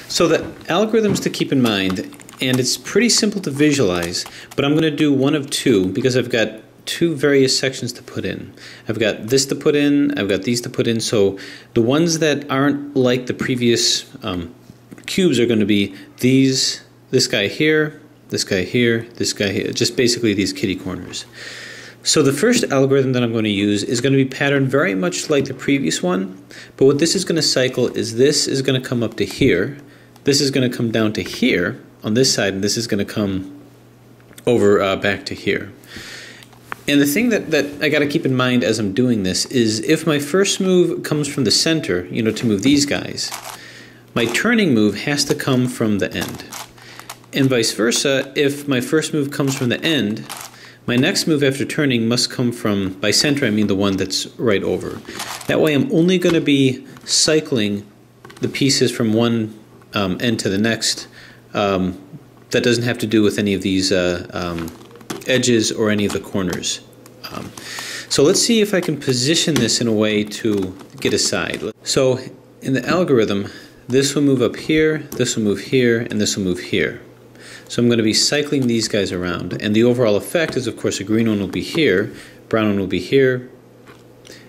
So the algorithms to keep in mind, and it's pretty simple to visualize, but I'm going to do one of two because I've got two various sections to put in. I've got this to put in, I've got these to put in, so the ones that aren't like the previous cubes are going to be these, this guy here, this guy here, this guy here, just basically these kitty corners. So the first algorithm that I'm going to use is going to be patterned very much like the previous one, but what this is going to cycle is this is going to come up to here, this is going to come down to here on this side, and this is going to come over back to here. And the thing that I got to keep in mind as I'm doing this is if my first move comes from the center, you know, to move these guys, my turning move has to come from the end. And vice versa, if my first move comes from the end, my next move after turning must come from, by center I mean the one that's right over. That way I'm only going to be cycling the pieces from one end to the next. That doesn't have to do with any of these edges or any of the corners. So let's see if I can position this in a way to get a side. So in the algorithm, this will move up here, this will move here, and this will move here. So I'm going to be cycling these guys around, and the overall effect is, of course, a green one will be here, brown one will be here,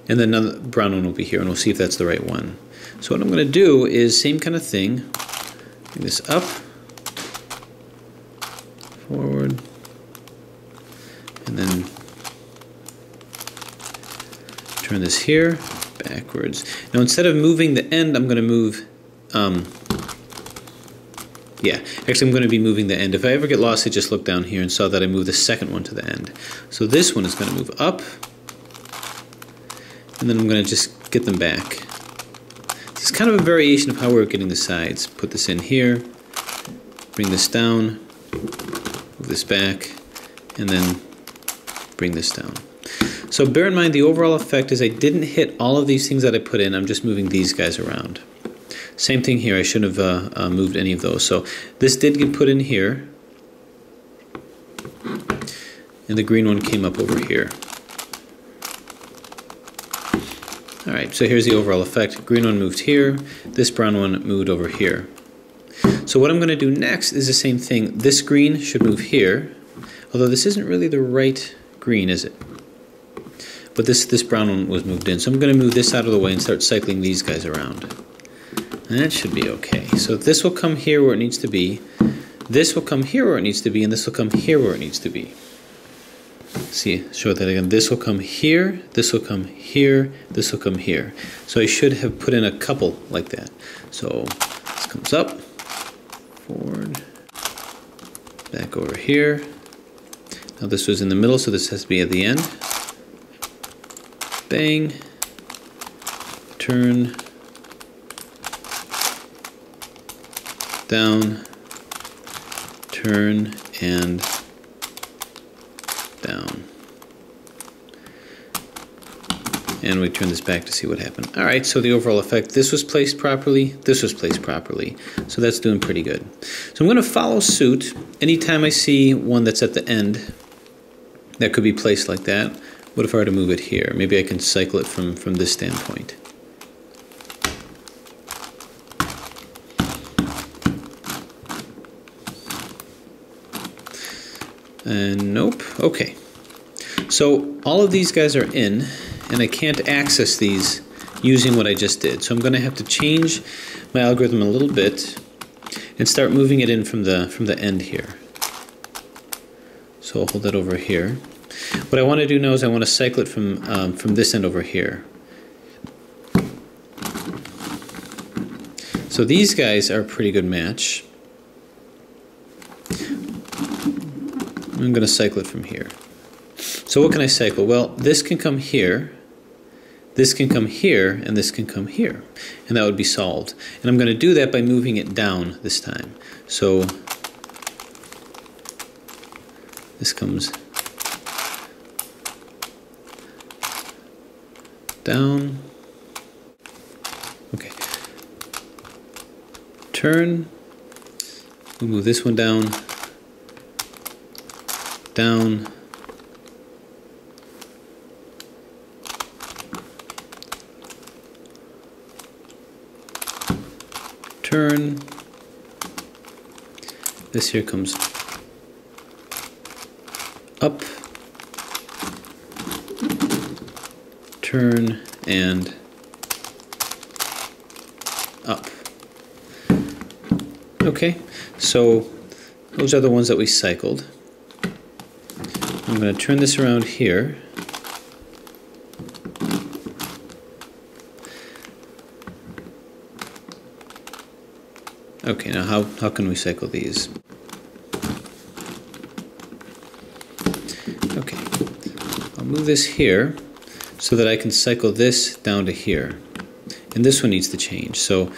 and then another brown one will be here, and we'll see if that's the right one. So what I'm going to do is same kind of thing. Bring this up, forward, and then turn this here, backwards. Now instead of moving the end, I'm going to move, actually I'm going to be moving the end. If I ever get lost, I just look down here and saw that I moved the second one to the end. So this one is going to move up, and then I'm going to just get them back. This is kind of a variation of how we're getting the sides. Put this in here, bring this down, move this back, and then bring this down. So bear in mind the overall effect is I didn't hit all of these things that I put in, I'm just moving these guys around. Same thing here, I shouldn't have moved any of those. So this did get put in here, and the green one came up over here. Alright, so here's the overall effect. Green one moved here, this brown one moved over here. So what I'm going to do next is the same thing. This green should move here, although this isn't really the right green, is it? But this brown one was moved in. So I'm going to move this out of the way and start cycling these guys around. And that should be okay. So this will come here where it needs to be, this will come here where it needs to be, and this will come here where it needs to be. See, show that again. This will come here, this will come here, this will come here. So I should have put in a couple like that. So this comes up, forward, back over here. Now this was in the middle, so this has to be at the end. Bang, turn, down, turn, and down. And we turn this back to see what happened. Alright, so the overall effect, this was placed properly, this was placed properly. So that's doing pretty good. So I'm going to follow suit. Anytime I see one that's at the end that could be placed like that, what if I were to move it here? Maybe I can cycle it from this standpoint. And nope. Okay. So all of these guys are in, and I can't access these using what I just did. So I'm going to have to change my algorithm a little bit and start moving it in from the end here. So I'll hold that over here. What I want to do now is I want to cycle it from this end over here. So these guys are a pretty good match. I'm going to cycle it from here. So what can I cycle? Well, this can come here, this can come here, and this can come here. And that would be solved. And I'm going to do that by moving it down this time. So this comes down. Okay. Turn. We'll move this one down. Down. Turn. This here comes up, turn, and up. Okay, so those are the ones that we cycled. I'm going to turn this around here. Okay, now how can we cycle these? Okay, I'll move this here so that I can cycle this down to here. And this one needs to change. So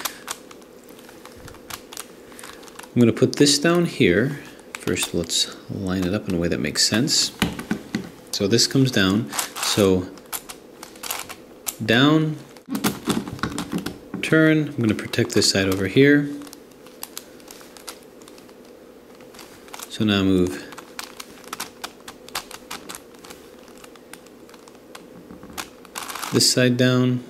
I'm going to put this down here. First, let's line it up in a way that makes sense. So this comes down. So down, turn. I'm going to protect this side over here. So now move this side down.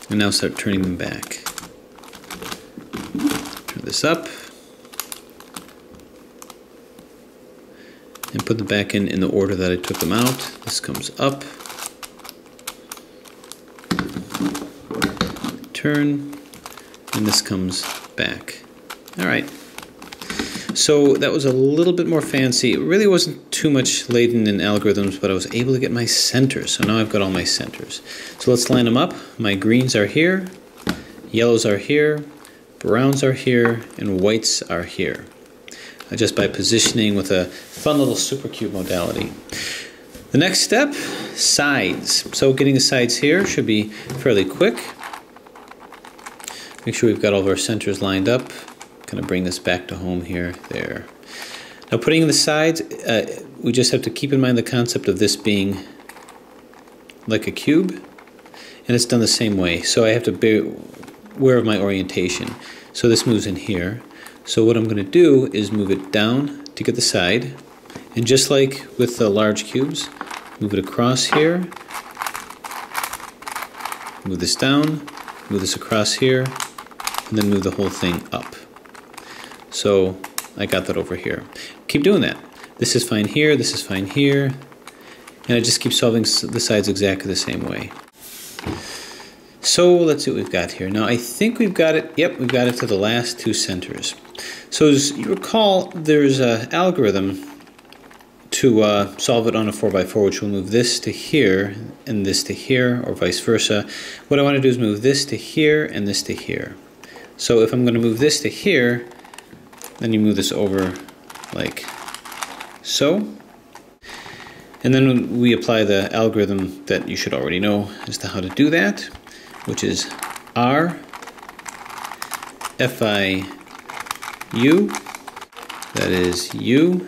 And now start turning them back. Turn this up. And put them back in the order that I took them out. This comes up. Turn. And this comes back. Alright. So that was a little bit more fancy. It really wasn't too much laden in algorithms, but I was able to get my centers. So now I've got all my centers. So let's line them up. My greens are here, yellows are here, browns are here, and whites are here. Just by positioning with a fun little supercube modality. The next step, sides. So getting the sides here should be fairly quick. Make sure we've got all of our centers lined up. Kind of bring this back to home here, there. Now putting in the sides, we just have to keep in mind the concept of this being like a cube, and it's done the same way. So I have to be aware of my orientation. So this moves in here. So what I'm going to do is move it down to get the side, and just like with the large cubes, move it across here, move this down, move this across here, and then move the whole thing up. So I got that over here. Keep doing that. This is fine here, this is fine here, and I just keep solving the sides exactly the same way. So let's see what we've got here. Now I think we've got it, yep, we've got it to the last two centers. So as you recall, there's an algorithm to solve it on a 4x4, which will move this to here and this to here, or vice versa. What I want to do is move this to here and this to here. So if I'm going to move this to here, then you move this over like so. And then we apply the algorithm that you should already know as to how to do that, which is R, Fi, U, that is U,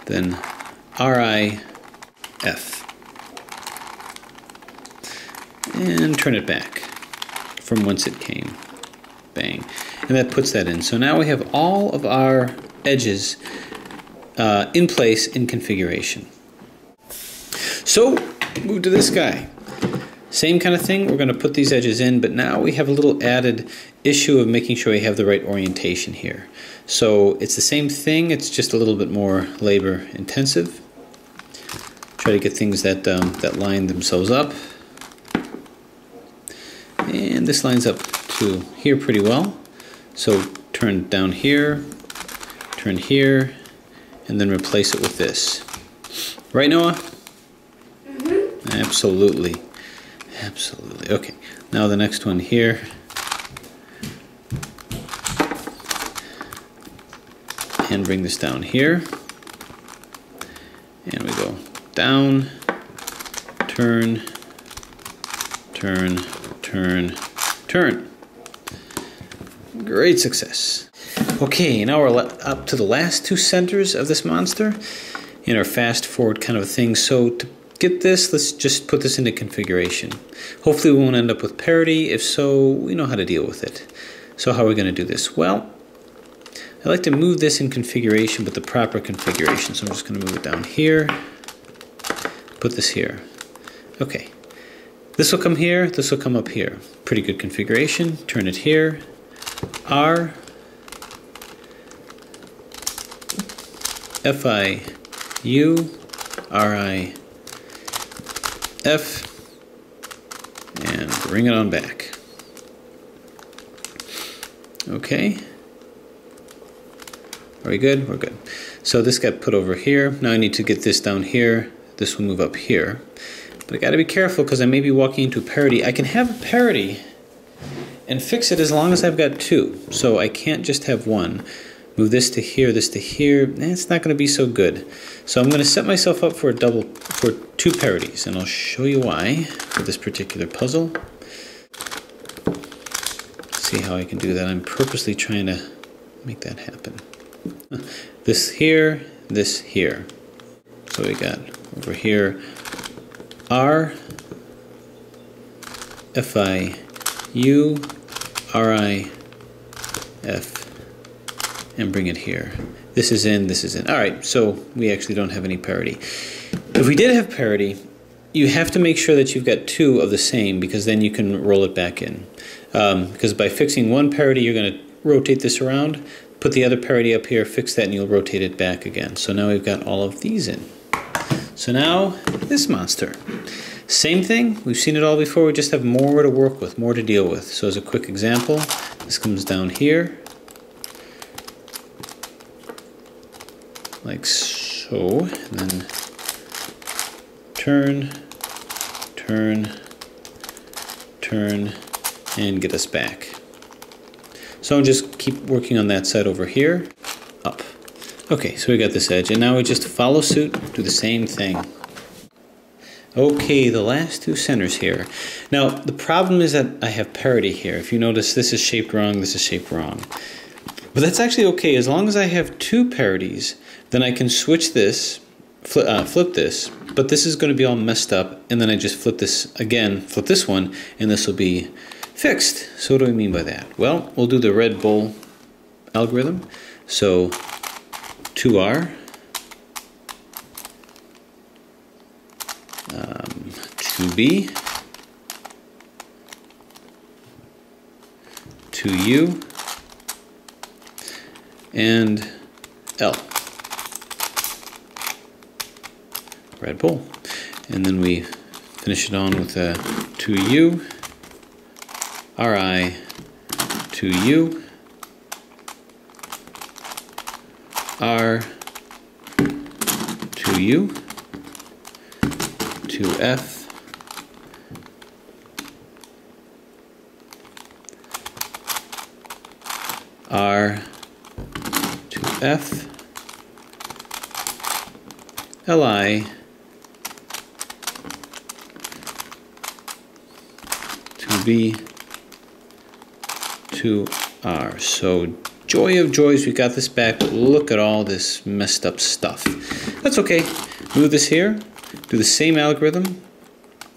then Ri, F. And turn it back from whence it came. Bang. And that puts that in. So now we have all of our edges in place in configuration. So move to this guy. Same kind of thing, we're going to put these edges in, but now we have a little added issue of making sure we have the right orientation here. So it's the same thing, it's just a little bit more labor intensive. Try to get things that, that line themselves up. And this lines up to here pretty well. So turn down here, turn here, and then replace it with this. Right, Noah? Mm-hmm. Absolutely. Absolutely. Okay, now the next one here. And bring this down here. And we go down, turn, turn, turn, turn. Great success. Okay, now we're up to the last two centers of this monster in our fast forward kind of thing. So to get this, let's just put this into configuration. Hopefully we won't end up with parity. If so, we know how to deal with it. So how are we going to do this? Well, I like to move this in configuration, but the proper configuration. So I'm just going to move it down here, put this here. Okay. This will come here, this will come up here. Pretty good configuration. Turn it here. R F I U R I F and bring it on back. Okay. Are we good? We're good. So this got put over here. Now I need to get this down here. This will move up here. But I got to be careful because I may be walking into parity. I can have a parity and fix it as long as I've got two. So I can't just have one. Move this to here, this to here. It's not going to be so good. So I'm going to set myself up for two parities, and I'll show you why for this particular puzzle. See how I can do that. I'm purposely trying to make that happen. This here, this here. So we got over here R F I U R I F and bring it here. This is in, this is in. Alright, so we actually don't have any parity. If we did have parity, you have to make sure that you've got two of the same, because then you can roll it back in. Because by fixing one parity, you're going to rotate this around, put the other parity up here, fix that, and you'll rotate it back again. So now we've got all of these in. So now, this monster. Same thing, we've seen it all before, we just have more to work with, more to deal with. So as a quick example, this comes down here, like so, and then turn, turn, turn, and get us back. So I'll just keep working on that side over here, up. Okay, so we got this edge, and now we just follow suit, do the same thing. Okay, the last two centers here. Now, the problem is that I have parity here. If you notice, this is shaped wrong, this is shaped wrong. But that's actually okay. As long as I have two parities, then I can switch this, flip this, but this is going to be all messed up, and then I just flip this again, flip this one, and this will be fixed. So what do we mean by that? Well, we'll do the Red Bull algorithm. So 2R, 2B, 2U, and L. Red Bull. And then we finish it on with a 2U, RI, 2U, R, 2U, 2F, R, 2F, Li, 2B, 2R. So joy of joys, we got this back, but look at all this messed up stuff. That's okay. Move this here, do the same algorithm,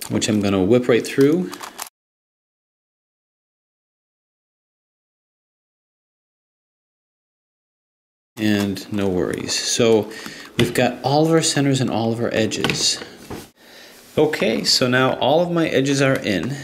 which I'm going to whip right through. And no worries. So we've got all of our centers and all of our edges. Okay, so now all of my edges are in,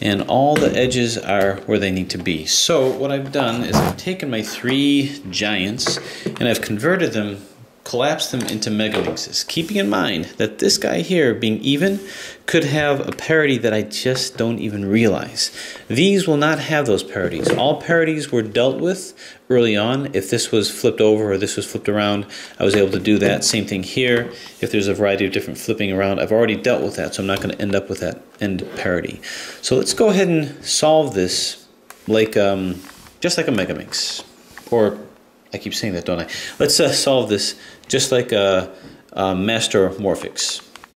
and all the edges are where they need to be. So what I've done is I've taken my three giants and I've converted them, collapsed them into megaminxes, keeping in mind that this guy here, being even, could have a parity that I just don't even realize. These will not have those parities. All parities were dealt with early on. If this was flipped over or this was flipped around, I was able to do that. Same thing here. If there's a variety of different flipping around, I've already dealt with that, so I'm not going to end up with that end parity. So let's go ahead and solve this like just like a megaminx. Or, I keep saying that, don't I? Let's solve this just like a master morphinx.